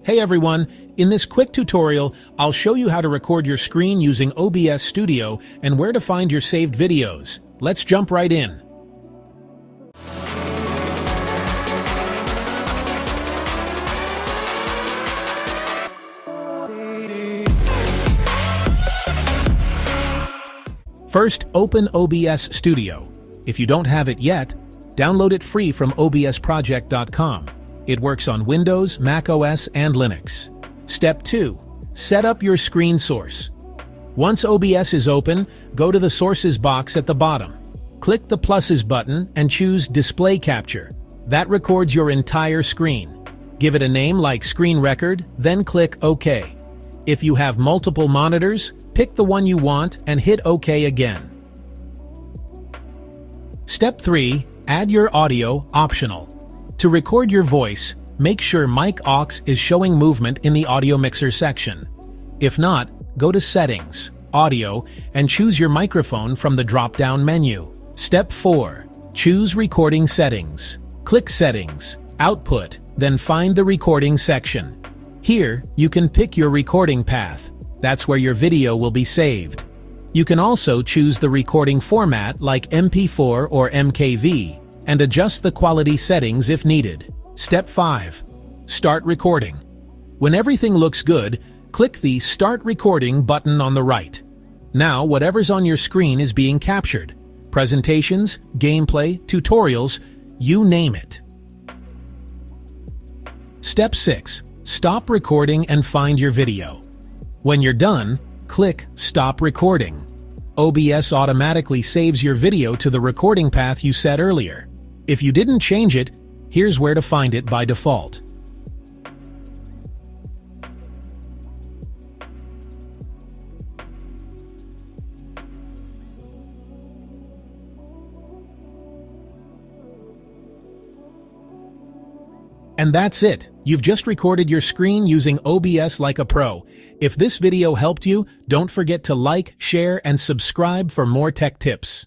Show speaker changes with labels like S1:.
S1: Hey everyone, in this quick tutorial, I'll show you how to record your screen using OBS Studio and where to find your saved videos. Let's jump right in. First, open OBS Studio. If you don't have it yet, download it free from obsproject.com. It works on Windows, macOS, and Linux. Step 2. Set up your screen source. Once OBS is open, go to the Sources box at the bottom. Click the pluses button and choose Display Capture. That records your entire screen. Give it a name like Screen Record, then click OK. If you have multiple monitors, pick the one you want and hit OK again. Step 3. Add your audio, optional. To record your voice, make sure mic aux is showing movement in the audio mixer section. If not, go to Settings, Audio, and choose your microphone from the drop-down menu. Step 4. Choose Recording Settings. Click Settings, Output, then find the Recording section. Here, you can pick your recording path. That's where your video will be saved. You can also choose the recording format like MP4 or MKV, and adjust the quality settings if needed. Step 5. Start recording. When everything looks good, click the Start Recording button on the right. Now, whatever's on your screen is being captured. Presentations, gameplay, tutorials, you name it. Step 6. Stop recording and find your video. When you're done, click Stop Recording. OBS automatically saves your video to the recording path you set earlier. If you didn't change it, here's where to find it by default. And that's it. You've just recorded your screen using OBS like a pro. If this video helped you, don't forget to like, share, and subscribe for more tech tips.